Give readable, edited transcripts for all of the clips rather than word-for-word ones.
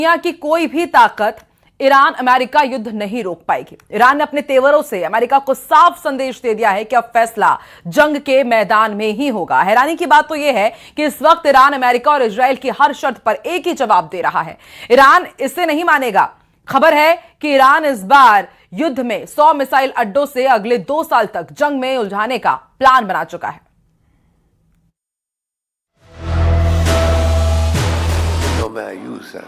दुनिया की कोई भी ताकत ईरान अमेरिका युद्ध नहीं रोक पाएगी। ईरान ने अपने तेवरों से अमेरिका को साफ संदेश दे दिया है कि अब फैसला जंग के मैदान में ही होगा। हैरानी की बात तो यह है कि इस वक्त ईरान अमेरिका और इजराइल की हर शर्त पर एक ही जवाब दे रहा है। ईरान इसे नहीं मानेगा। खबर है कि ईरान इस बार युद्ध में 100 मिसाइल अड्डों से अगले 2 साल तक जंग में उलझाने का प्लान बना चुका है। No me ayudan.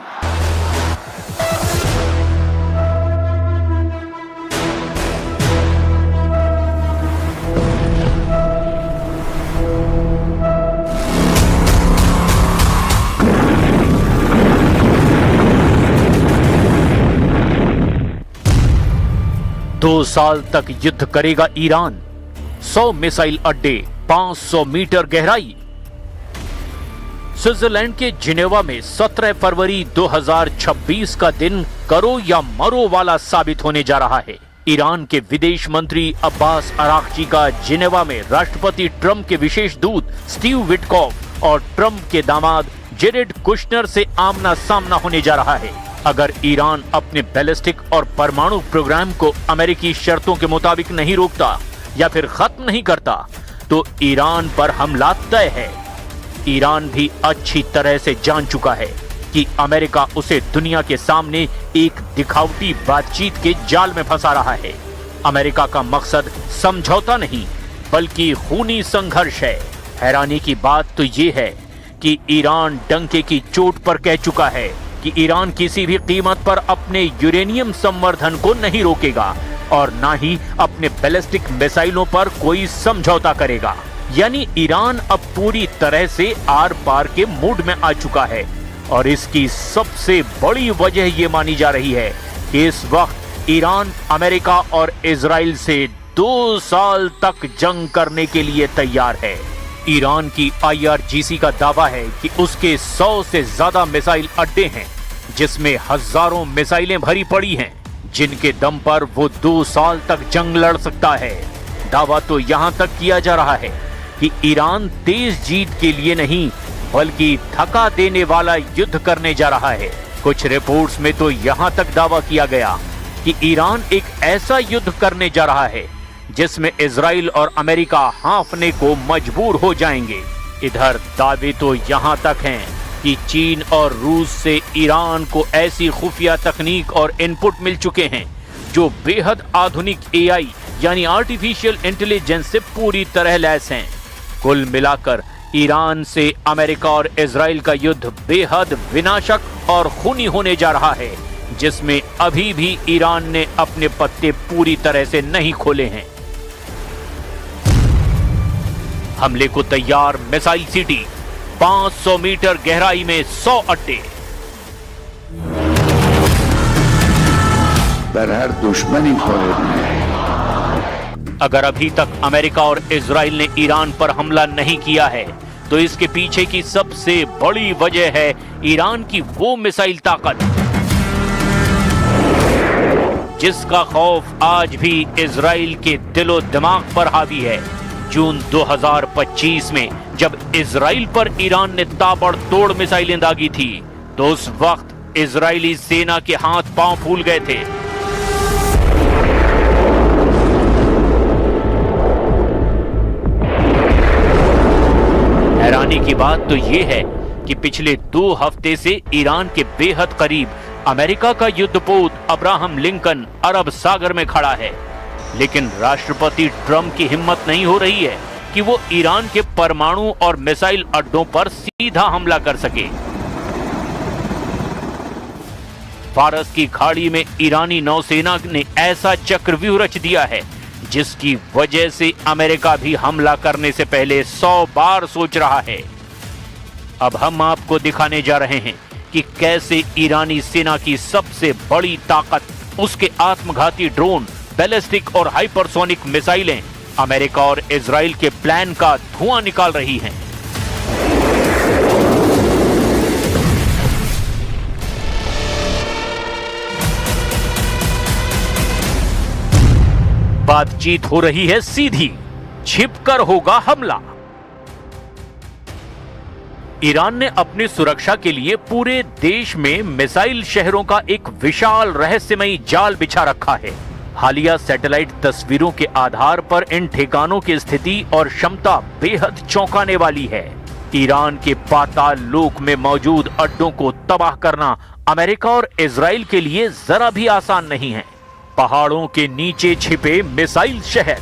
2 साल तक युद्ध करेगा ईरान। 100 मिसाइल अड्डे, 500 मीटर गहराई। स्विट्जरलैंड के जिनेवा में 17 फरवरी 2026 का दिन करो या मरो वाला साबित होने जा रहा है। ईरान के विदेश मंत्री अब्बास अरागची का जिनेवा में राष्ट्रपति ट्रंप के विशेष दूत स्टीव विटकॉफ और ट्रंप के दामाद जेरेड कुशनर से आमना सामना होने जा रहा है। अगर ईरान अपने बैलिस्टिक और परमाणु प्रोग्राम को अमेरिकी शर्तों के मुताबिक नहीं रोकता या फिर खत्म नहीं करता तो ईरान पर हमला तय है। ईरान भी अच्छी तरह से जान चुका है कि अमेरिका उसे दुनिया के सामने एक दिखावटी बातचीत के जाल में फंसा रहा है। अमेरिका का मकसद समझौता नहीं बल्कि खूनी संघर्ष है। हैरानी की बात तो ये है कि ईरान डंके की चोट पर कह चुका है कि ईरान किसी भी कीमत पर अपने यूरेनियम संवर्धन को नहीं रोकेगा और ना ही अपने बैलिस्टिक मिसाइलों पर कोई समझौता करेगा। यानी ईरान अब पूरी तरह से आर पार के मूड में आ चुका है और इसकी सबसे बड़ी वजह ये मानी जा रही है कि इस वक्त ईरान अमेरिका और इजराइल से 2 साल तक जंग करने के लिए तैयार है। ईरान की IRGC का दावा है कि उसके 100 से ज्यादा मिसाइल अड्डे हैं जिसमें हजारों मिसाइलें भरी पड़ी हैं जिनके दम पर वो 2 साल तक जंग लड़ सकता है। दावा तो यहां तक किया जा रहा है कि ईरान तेज जीत के लिए नहीं बल्कि थका देने वाला युद्ध करने जा रहा है। कुछ रिपोर्ट्स में तो यहां तक दावा किया गया कि ईरान एक ऐसा युद्ध करने जा रहा है जिसमें इजराइल और अमेरिका हांफने को मजबूर हो जाएंगे। इधर दावे तो यहां तक हैं कि चीन और रूस से ईरान को ऐसी खुफिया तकनीक और इनपुट मिल चुके हैं जो बेहद आधुनिक AI यानी आर्टिफिशियल इंटेलिजेंस से पूरी तरह लैस हैं। कुल मिलाकर ईरान से अमेरिका और इजराइल का युद्ध बेहद विनाशक और खूनी होने जा रहा है जिसमें अभी भी ईरान ने अपने पत्ते पूरी तरह से नहीं खोले हैं। हमले को तैयार मिसाइल सिटी, 500 मीटर गहराई में 100 अड्डे। हर दुश्मनी अगर अभी तक अमेरिका और इजराइल ने ईरान पर हमला नहीं किया है तो इसके पीछे की सबसे बड़ी वजह है ईरान की वो मिसाइल ताकत जिसका खौफ आज भी इजराइल के दिलो दिमाग पर हावी है। जून 2025 में जब इजराइल पर ईरान ने ताबड़तोड़ मिसाइलें दागी थी तो उस वक्त इजरायली सेना के हाथ पांव फूल गए थे। हैरानी की बात तो यह है कि पिछले 2 हफ्ते से ईरान के बेहद करीब अमेरिका का युद्धपोत अब्राहम लिंकन अरब सागर में खड़ा है, लेकिन राष्ट्रपति ट्रंप की हिम्मत नहीं हो रही है कि वो ईरान के परमाणु और मिसाइल अड्डों पर सीधा हमला कर सके। फारस की खाड़ी में ईरानी नौसेना ने ऐसा चक्रव्यूह रच दिया है जिसकी वजह से अमेरिका भी हमला करने से पहले 100 बार सोच रहा है। अब हम आपको दिखाने जा रहे हैं कि कैसे ईरानी सेना की सबसे बड़ी ताकत उसके आत्मघाती ड्रोन, बैलिस्टिक और हाइपरसोनिक मिसाइलें अमेरिका और इजराइल के प्लान का धुआं निकाल रही हैं। बातचीत हो रही है सीधी, छिपकर होगा हमला। ईरान ने अपनी सुरक्षा के लिए पूरे देश में मिसाइल शहरों का एक विशाल रहस्यमयी जाल बिछा रखा है। हालिया सैटेलाइट तस्वीरों के आधार पर इन ठिकानों की स्थिति और क्षमता बेहद चौंकाने वाली है। ईरान के पाताल लोक में मौजूद अड्डों को तबाह करना अमेरिका और इजराइल के लिए जरा भी आसान नहीं है। पहाड़ों के नीचे छिपे मिसाइल शहर।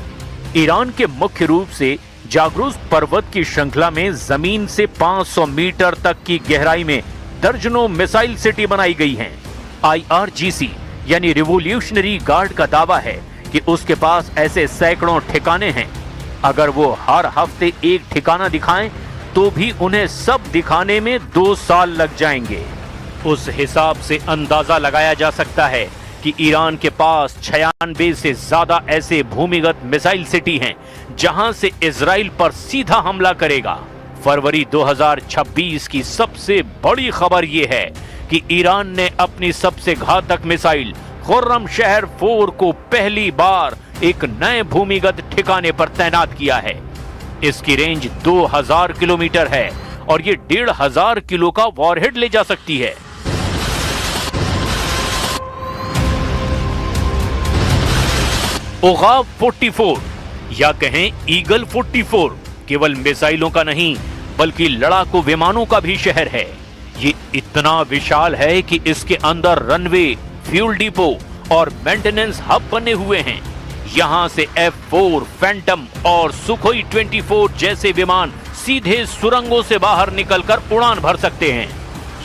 ईरान के मुख्य रूप से जागरूस पर्वत की श्रृंखला में जमीन से 500 मीटर तक की गहराई में दर्जनों मिसाइल सिटी बनाई गई हैं। IRGC यानी रिवोल्यूशनरी गार्ड का दावा है कि उसके पास ऐसे सैकड़ों ठिकाने हैं। अगर वो हर हफ्ते एक ठिकाना दिखाएं तो भी उन्हें सब दिखाने में 2 साल लग जाएंगे। उस हिसाब से अंदाजा लगाया जा सकता है कि ईरान के पास 96 से ज्यादा ऐसे भूमिगत मिसाइल सिटी हैं जहां से इजराइल पर सीधा हमला करेगा। फरवरी 2026 की सबसे बड़ी खबर यह है कि ईरान ने अपनी सबसे घातक मिसाइल खुर्रम शहर 4 को पहली बार एक नए भूमिगत ठिकाने पर तैनात किया है। इसकी रेंज 2000 किलोमीटर है और ये 1500 किलो का वॉरहेड ले जा सकती है। ओगाव 44 या कहें ईगल 44 केवल मिसाइलों का नहीं बल्कि लड़ाकू विमानों का भी शहर है। ये इतना विशाल है कि इसके अंदर रनवे, फ्यूल डिपो और मेंटेनेंस हब बने हुए हैं। यहां से F4, फैंटम और सुखोई 24 जैसे विमान सीधे सुरंगों से बाहर निकलकर उड़ान भर सकते हैं।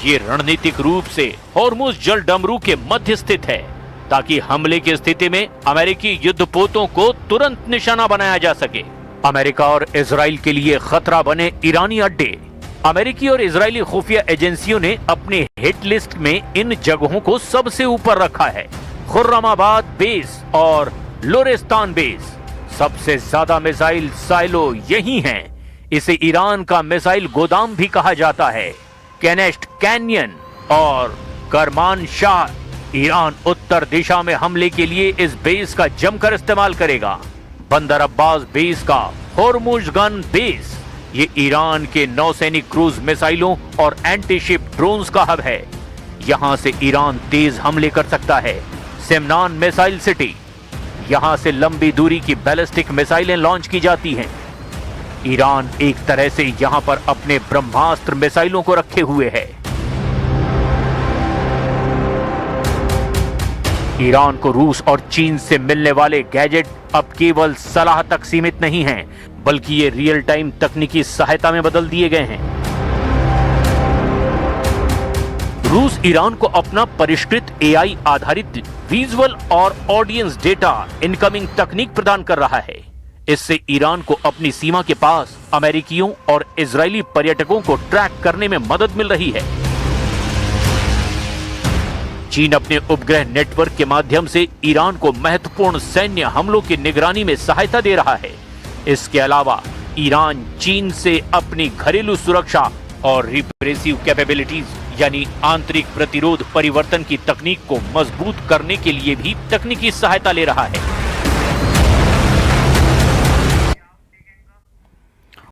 ये रणनीतिक रूप से हॉर्मुज जल डमरू के मध्य स्थित है ताकि हमले की स्थिति में अमेरिकी युद्धपोतों को तुरंत निशाना बनाया जा सके। अमेरिका और इजराइल के लिए खतरा बने ईरानी अड्डे। अमेरिकी और इजरायली खुफिया एजेंसियों ने अपने हिट लिस्ट में इन जगहों को सबसे ऊपर रखा है। खुर्रमाबाद बेस और लोरेस्तान बेस। सबसे ज्यादा मिसाइल साइलो यही हैं। इसे ईरान का मिसाइल गोदाम भी कहा जाता है। केनेस्ट कैनियन और करमान शाह। ईरान उत्तर दिशा में हमले के लिए इस बेस का जमकर इस्तेमाल करेगा। बंदर अब्बास बेस का हॉर्मुज गन बेस। ये ईरान के नौसैनिक क्रूज मिसाइलों और एंटी शिप ड्रोन्स का हब है। यहां से ईरान तेज हमले कर सकता है। सिमनान मिसाइल सिटी। यहां से लंबी दूरी की बैलिस्टिक मिसाइलें लॉन्च की जाती हैं। ईरान एक तरह से यहां पर अपने ब्रह्मास्त्र मिसाइलों को रखे हुए है। ईरान को रूस और चीन से मिलने वाले गैजेट अब केवल सलाह तक सीमित नहीं हैं, बल्कि ये रियल टाइम तकनीकी सहायता में बदल दिए गए हैं। रूस ईरान को अपना परिष्कृत AI आधारित विजुअल और ऑडियंस डेटा इनकमिंग तकनीक प्रदान कर रहा है। इससे ईरान को अपनी सीमा के पास अमेरिकियों और इजरायली पर्यटकों को ट्रैक करने में मदद मिल रही है। चीन अपने उपग्रह नेटवर्क के माध्यम से ईरान को महत्वपूर्ण सैन्य हमलों की निगरानी में सहायता दे रहा है। इसके अलावा ईरान चीन से अपनी घरेलू सुरक्षा और रिप्रेसिव कैपेबिलिटीज यानी आंतरिक प्रतिरोध परिवर्तन की तकनीक को मजबूत करने के लिए भी तकनीकी सहायता ले रहा है।